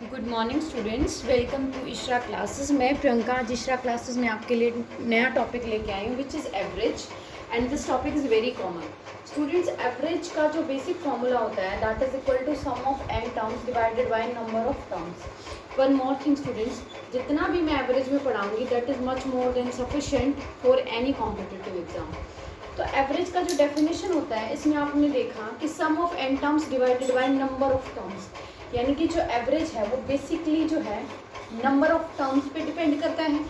Good morning students, welcome to Ishara classes. मैं प्रियंका आज Ishra classes में आपके लिए नया टॉपिक लेके आई हूँ which is average and this topic is very common. Students, average का जो बेसिक फॉर्मूला होता है that is equal to sum of n terms divided by number of terms. One more thing students, जितना भी मैं एवरेज में पढ़ाऊंगी that is much more than sufficient for any competitive exam. तो एवरेज का जो डेफिनेशन होता है इसमें आपने देखा कि sum of n terms divided by number of terms, यानी कि जो एवरेज है वो बेसिकली जो है नंबर ऑफ टर्म्स पे डिपेंड करता है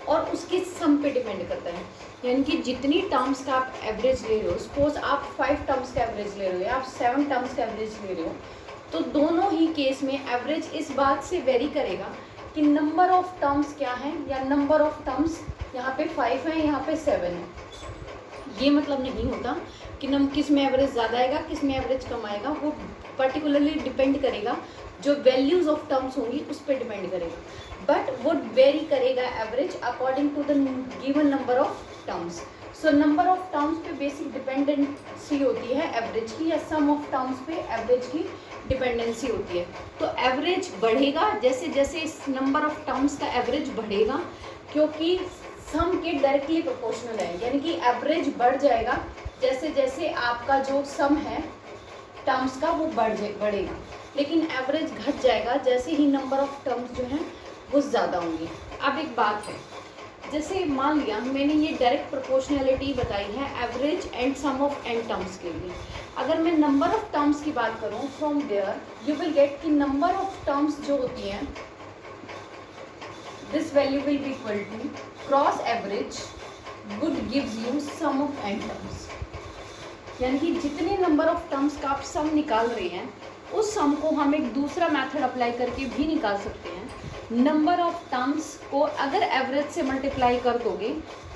और उसकी सम पे डिपेंड करता है। यानी कि जितनी टर्म्स का आप एवरेज ले रहे हो, सपोज आप 5 टर्म्स का एवरेज ले रहे हो या आप 7 टर्म्स का एवरेज ले रहे हो, तो दोनों ही केस में एवरेज इस बात से वेरी करेगा कि नंबर ऑफ टर्म्स क्या है, या नंबर ऑफ टर्म्स यहाँ पे 5 है, यहाँ पे 7 है। ये मतलब नहीं होता कि किस में एवरेज ज़्यादा आएगा किस में एवरेज कम आएगा, वो पर्टिकुलरली डिपेंड करेगा, जो वैल्यूज़ ऑफ टर्म्स होंगी उस पर डिपेंड करेगा, बट वो वेरी करेगा average according to the given number of terms. So number of terms पे बेसिक डिपेंडेंसी होती है एवरेज की, या सम ऑफ टर्म्स पे एवरेज की डिपेंडेंसी होती है। तो एवरेज बढ़ेगा जैसे जैसे इस नंबर ऑफ टर्म्स का एवरेज बढ़ेगा, क्योंकि सम के डायरेक्टली प्रोपोर्शनल है, यानी कि एवरेज बढ़ जाएगा जैसे जैसे आपका जो सम है टर्म्स का वो बढ़ेगा, लेकिन एवरेज घट जाएगा जैसे ही नंबर ऑफ टर्म्स जो हैं वो ज़्यादा होंगी। अब एक बात है, जैसे मान लिया मैंने ये डायरेक्ट प्रोपोर्शनैलिटी बताई है average and sum of n terms के लिए। अगर मैं नंबर ऑफ टर्म्स की बात करूँ, from there you will get कि नंबर ऑफ टर्म्स जो होती हैं this value will be equal to cross average would gives you sum of n terms। यानी कि जितने नंबर ऑफ टर्म्स का आप सम निकाल रहे हैं उस सम को हम एक दूसरा मेथड अप्लाई करके भी निकाल सकते हैं। नंबर ऑफ टर्म्स को अगर एवरेज से मल्टीप्लाई कर दोगे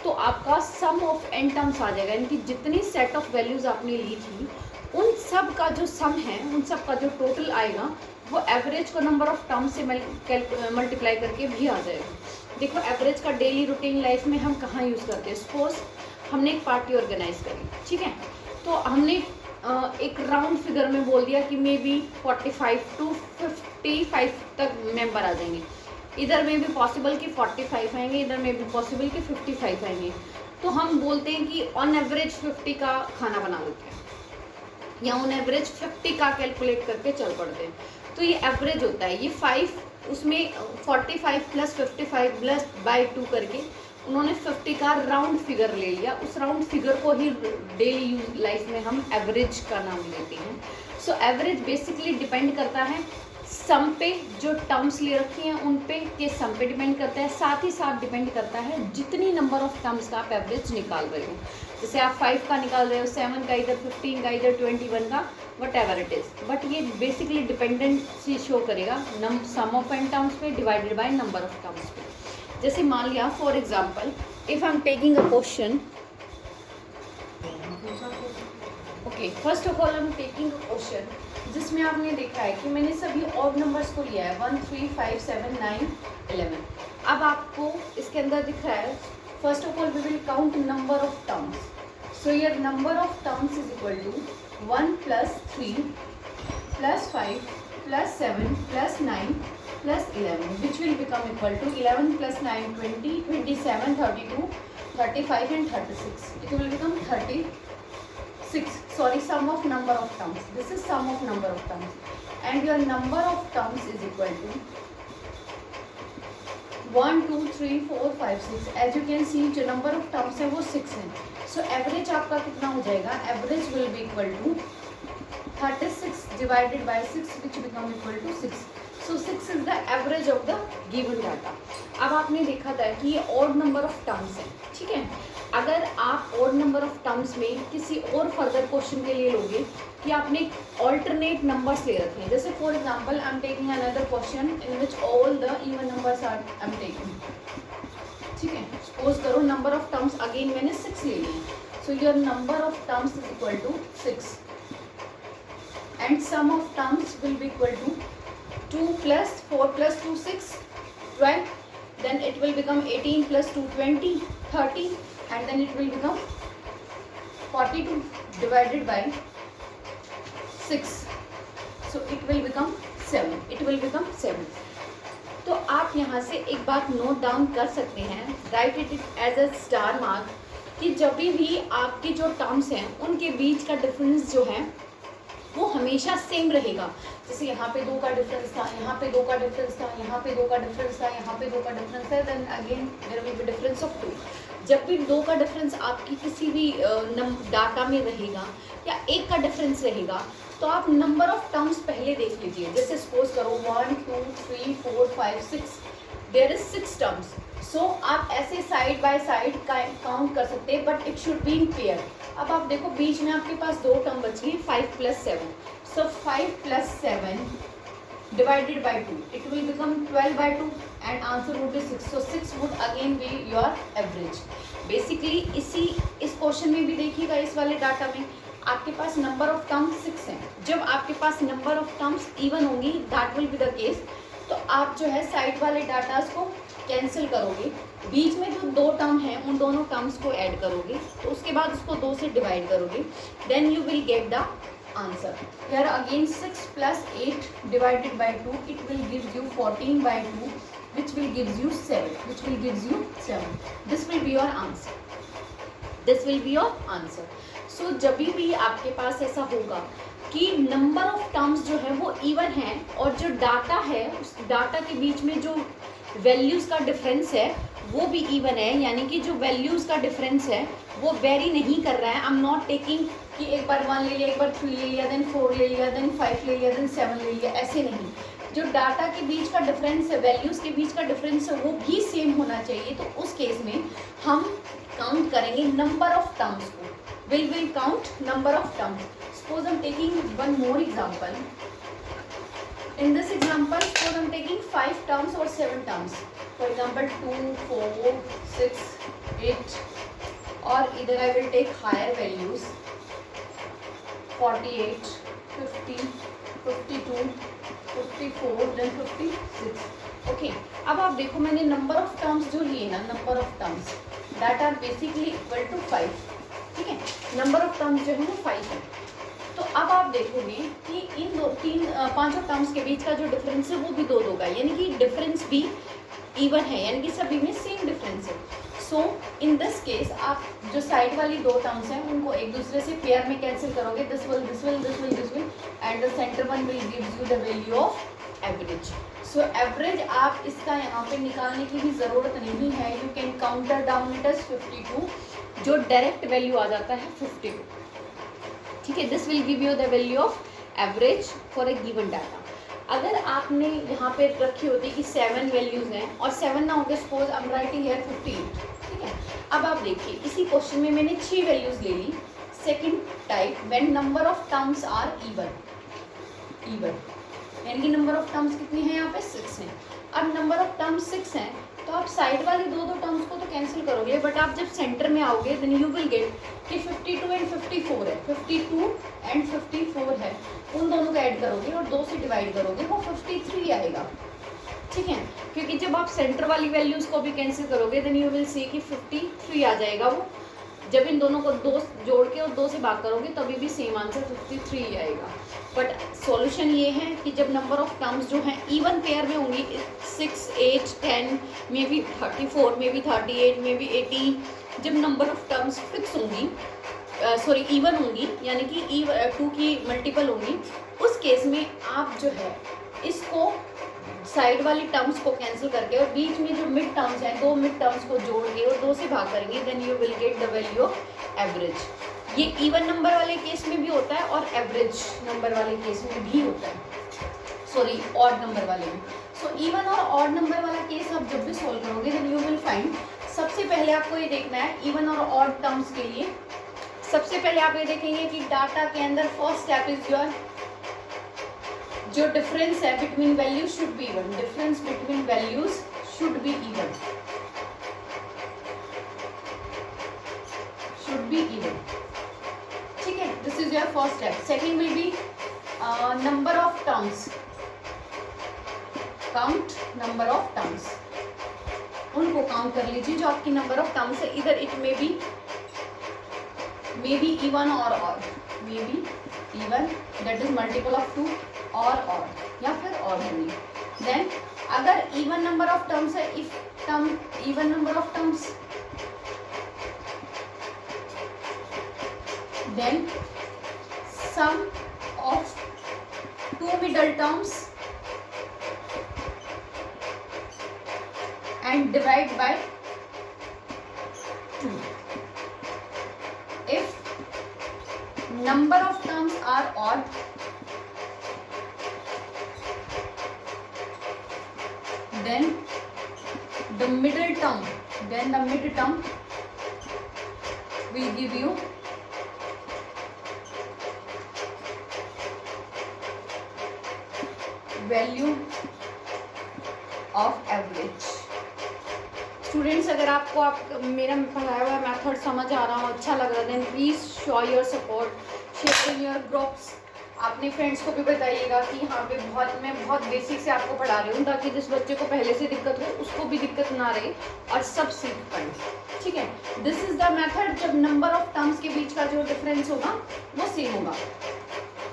तो आपका सम ऑफ n टर्म्स आ जाएगा, यानी कि जितनी सेट ऑफ वैल्यूज़ आपने ली थी उन सब का जो सम है, उन सब का जो टोटल आएगा वो एवरेज को नंबर ऑफ टर्म्स से मल्टीप्लाई करके भी आ जाएगा। देखो एवरेज का डेली रूटीन लाइफ में हम कहाँ यूज़ करते हैं। सपोज हमने एक पार्टी ऑर्गेनाइज करी, ठीक है, तो हमने एक राउंड फिगर में बोल दिया कि मे बी 45 to 55 तक मेंबर आ जाएंगे। इधर में भी पॉसिबल कि 45 आएंगे, इधर में भी पॉसिबल कि 55 आएंगे। तो हम बोलते हैं कि ऑन एवरेज 50 का खाना बना लेते हैं, या ऑन एवरेज 50 का कैलकुलेट करके चल पड़ते हैं। तो ये एवरेज होता है, ये 5 उसमें 45 प्लस 55 प्लस बाई 2 करके उन्होंने 50 का राउंड फिगर ले लिया। उस राउंड फिगर को ही डेली यूज लाइफ में हम एवरेज का नाम लेते हैं। सो एवरेज बेसिकली डिपेंड करता है सम पे, जो टर्म्स ले रखी हैं उन पे के सम पे डिपेंड करता है, साथ ही साथ डिपेंड करता है जितनी नंबर ऑफ टर्म्स का आप एवरेज निकाल रहे हो। जैसे आप 5 का निकाल रहे हो, 7 का, इधर 15 का, इधर 21 का, what ever it is, but ये बेसिकली डिपेंडेंसी शो करेगा सम ऑफ n टर्म्स पे divided by number of terms पे। जैसे मान लिया for example if I am taking a question, okay, first of all I am taking a question जिसमें आपने देखा है कि मैंने सभी ऑड नंबर्स को लिया है 1 3 5 7 9 11। अब आपको इसके अंदर दिख रहा है, first of all we will count number of terms. So your number of terms is equal to 1 plus 3 plus 5 plus 7 plus 9 plus 11 which will become equal to 11 plus 9 20 27 32 35 and 36। it will become 36, sorry, sum of number of terms, this is sum of number of terms, and your number of terms is equal to 1 2 3 4 5 6। as you can see जो number of terms है वो 6 है। so average आपका कितना हो जाएगा, average will be equal to 36 divided by 6 which become equal to 6। so 6 is the average of the given data। अब आपने देखा था कि ये odd number of terms है, ठीक है। अगर आप odd number of terms में किसी और फर्दर क्वेश्चन के लिए लोगे कि आपने ऑल्टरनेट नंबर्स ले रखे हैं, जैसे for example I am taking another question in which all the even numbers are I am taking, ठीक है। सपोज करो नंबर ऑफ टर्म्स अगेन मैंने 6 ले लिए, so your number of terms is equal to 6 and sum of terms will be equal to 2 plus 4 plus 2 6 12, then it will become 18 plus 2 20 30, and then it will become 42 divided by 6, so it will become 7, it will become 7। तो आप यहाँ से एक बात note down कर सकते हैं, write it as a star mark, कि जब भी आपकी जो टर्म्स हैं उनके बीच का डिफरेंस जो है वो हमेशा सेम रहेगा। जैसे यहाँ पे 2 का डिफरेंस था, यहाँ पे 2 का डिफरेंस था, यहाँ पे 2 का डिफरेंस था, यहाँ पे 2 का डिफरेंस है, then again there will be difference of 2। जब भी 2 का डिफरेंस आपकी किसी भी डाटा में रहेगा या 1 का डिफरेंस रहेगा, तो आप नंबर ऑफ टर्म्स पहले देख लीजिए। जैसे सपोज करो 1 2 3 4 5 6, देयर इज 6 टर्म्स। सो आप ऐसे साइड बाय साइड काउंट कर सकते हैं, but it should be in pair. अब आप देखो बीच में आपके पास 2 टर्म बची हैं, 5 + 7। सो 5 + 7 divided by 2, it will become 12/2 and answer would be 6. So 6 would again be your average. Basically इस क्वेश्चन में भी देखिएगा, इस वाले डाटा में आपके पास नंबर ऑफ टर्म्स 6 हैं। जब आपके पास नंबर ऑफ टर्म्स इवन होंगी, that will be the case, तो आप जो है साइड वाले डाटास को कैंसिल करोगे, बीच में जो 2 टर्म हैं उन दोनों टर्म्स को ऐड करोगे, तो उसके बाद उसको 2 से डिवाइड करोगे, then you will get the answer. Here again 6 + 8 divided by 2, it will gives you 14/2, which will gives you 7. This will be your answer. So जब भी आपके पास ऐसा होगा कि नंबर ऑफ टर्म्स जो है वो इवन है और जो डाटा है उस डाटा के बीच में जो वैल्यूज़ का डिफरेंस है वो भी इवन है, यानी कि जो वैल्यूज़ का डिफरेंस है वो वेरी नहीं कर रहा है। आई एम नॉट टेकिंग कि एक बार 1 ले लिया, एक बार 3 ले लिया, देन 4 ले लिया, देन 5 ले लिया, देन 7 ले लिया, ऐसे नहीं। जो डाटा के बीच का डिफरेंस है, वैल्यूज़ के बीच का डिफरेंस है, वो भी सेम होना चाहिए। तो उस केस में हम काउंट करेंगे नंबर ऑफ टर्म्स को। Will count number of terms. Suppose I am taking one more example. In this example, suppose I am taking 5 terms or 7 terms. For example, 2, 4, 6, 8, or either I will take higher values, 48, 50, 52, 54, then 56. Okay. अब आप देखो मैंने number of terms जो लिए ना, number of terms that are basically equal to 5। ठीक है, number of terms जो है वो 5 है। तो अब आप देखोगे कि इन 5 टर्म्स के बीच का जो डिफरेंस है वो भी 2 का है, यानी कि डिफरेंस भी इवन है, यानी कि सभी में सेम डिफरेंस है। सो इन दिस केस आप जो साइड वाली 2 टर्म्स हैं उनको एक दूसरे से पेयर में कैंसिल करोगे, this will and the centre one will gives you the value of average. So average आप इसका यहाँ पे निकालने की भी ज़रूरत नहीं है, you can counter down it as 52, जो डायरेक्ट वैल्यू आ जाता है 52। ठीक है, this will give you the value of average for a given data. अगर आपने यहाँ पे रखी होती कि 7 वैल्यूज़ हैं और 7 ना हो गया, suppose I am writing here 58। ठीक है, अब आप देखिए इसी क्वेश्चन में मैंने 6 वैल्यूज़ ले ली। Second type, when number of terms are even, यानी कि नंबर ऑफ टर्म्स कितनी है यहाँ पे 6 हैं। अब नंबर ऑफ टर्म्स 6 हैं तो आप साइड वाले 2 टर्म्स को तो कैंसिल करोगे, बट आप जब सेंटर में आओगे देन यू विल गेट कि 52 एंड 54 है, 52 एंड 54 है, उन दोनों को ऐड करोगे और 2 से डिवाइड करोगे, वो 53 आएगा। ठीक है, क्योंकि जब आप सेंटर वाली वैल्यूज़ को भी कैंसिल करोगे देन यू विल सी कि 53 आ जाएगा वो। जब इन दोनों को 2 जोड़ के और 2 से भाग करोगे तभी भी सेम आंसर 53 ही आएगा। बट सॉल्यूशन ये है कि जब नंबर ऑफ टर्म्स जो हैं इवन पेयर में होंगी, 6, 8, 10, may be 34, may be 38, may be 80, जब नंबर ऑफ टर्म्स फिक्स होंगी, सॉरी इवन होंगी, यानी कि 2 की मल्टीपल होंगी, उस केस में आप जो है इसको साइड वाली टर्म्स को कैंसिल करके और बीच में जो मिड टर्म्स हैं 2 मिड टर्म्स को जोड़ के और 2 से भाग करेंगे, then you will get the value of average. ये इवन नंबर वाले केस में भी होता है और एवरेज नंबर वाले केस में भी होता है, सॉरी ऑड नंबर वाले में। सो इवन और ऑड नंबर वाला केस आप जब भी सोल्व करोगे देन यू विल फाइंड, सबसे पहले आपको ये देखना है इवन और ऑड टर्म्स के लिए, सबसे पहले आप ये देखेंगे कि डाटा के अंदर फर्स्ट स्टेप इज योर जो डिफरेंस है between values should be even, difference between values should be even, ठीक है, this is your first step. Second will be number of terms, count number of terms, उनको count कर लीजिए जो आपकी number of terms है, इधर इट मे बी इवन और odd, may be even that is multiple of 2 और या फिर और होंगी। देन अगर इवन नंबर ऑफ टर्म्स है, if term even number of terms, then sum of two middle terms and divide by 2. If number of terms are odd, then the middle term will give you value of average. Students, अगर आपको मेरा पढ़ाया हुआ method समझ आ रहा हो, अच्छा लग रहा है, then please show your support, share in your groups. अपने फ्रेंड्स को भी बताइएगा कि हाँ पे मैं बहुत बेसिक से आपको पढ़ा रही हूँ, ताकि जिस बच्चे को पहले से दिक्कत हो उसको भी दिक्कत ना रहे और सब सीख पाए। ठीक है, दिस इज द मेथड जब नंबर ऑफ टर्म्स के बीच का जो डिफरेंस होगा वो सेम होगा।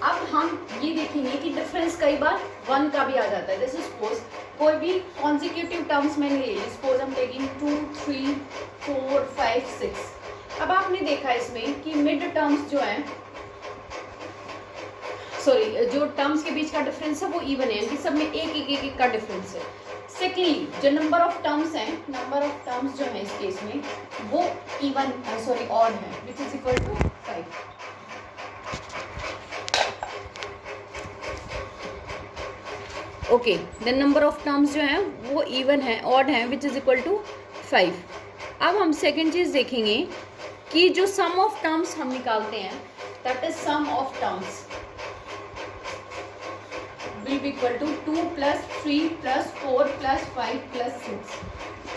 अब हम ये देखेंगे कि डिफरेंस कई बार 1 का भी आ जाता है। जैसे सपोज कोई भी कॉन्जिक्यूटिव टर्म्स मैंने ले ली, सपोज हम टेकिंग 2, 3, 4, 5, 6। अब आपने देखा इसमें कि मिड टर्म्स जो हैं, सॉरी जो टर्म्स के बीच का डिफरेंस है वो इवन है, सब में एक का डिफरेंस है। सेकेंडली जो नंबर ऑफ टर्म्स हैं, नंबर ऑफ टर्म्स जो है इस केस में वो इवन ऑड है, which is equal to 5। Okay, the number of terms जो हैं वो इवन है, ऑड है, विच इज इक्वल टू 5। अब हम सेकेंड चीज़ देखेंगे कि जो सम ऑफ टर्म्स हम निकालते हैं, that is sum of terms will be equal to 2 plus 3 plus 4 plus 5 plus 6.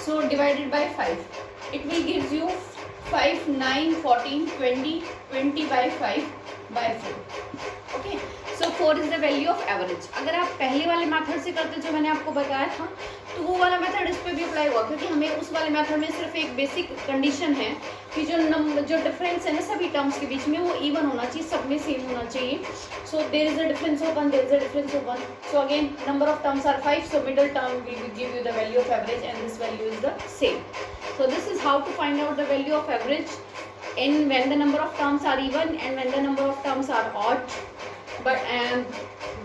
So divided by 5, it will gives you 5, 9, 14, 20, 20 by 5 by 4. Okay, so 4 is the value of average. अगर आप पहले वाले method से करते जो मैंने आपको बताया था, तो वो वाला मेथड इस पर भी अप्लाई हुआ, क्योंकि हमें उस वाले मेथड में सिर्फ एक बेसिक कंडीशन है कि जो डिफरेंस है ना सभी टर्म्स के बीच में वो इवन होना चाहिए, सब में सेम होना चाहिए। So there is a difference of 1, there is a difference of 1। So again number of terms are 5, so middle term will give you the value of average and this value is the same. So this is how to find out the value of average in when the number of terms are even and when the number of terms are odd, but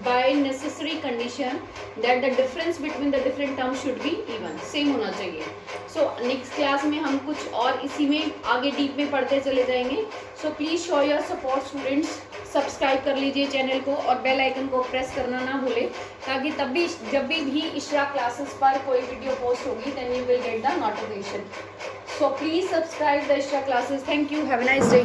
by necessary condition that the difference between the different terms should be even, same होना चाहिए। So next class में हम कुछ और इसी में आगे deep में पढ़ते चले जाएंगे। So please show your support students, subscribe कर लीजिए चैनल को और बेल आइकन को प्रेस करना ना भूले, ताकि तब भी जब भी इशरा क्लासेस पर कोई वीडियो पोस्ट होगी then you will get the notification. So please subscribe the Ishra classes. Thank you. Have a nice day.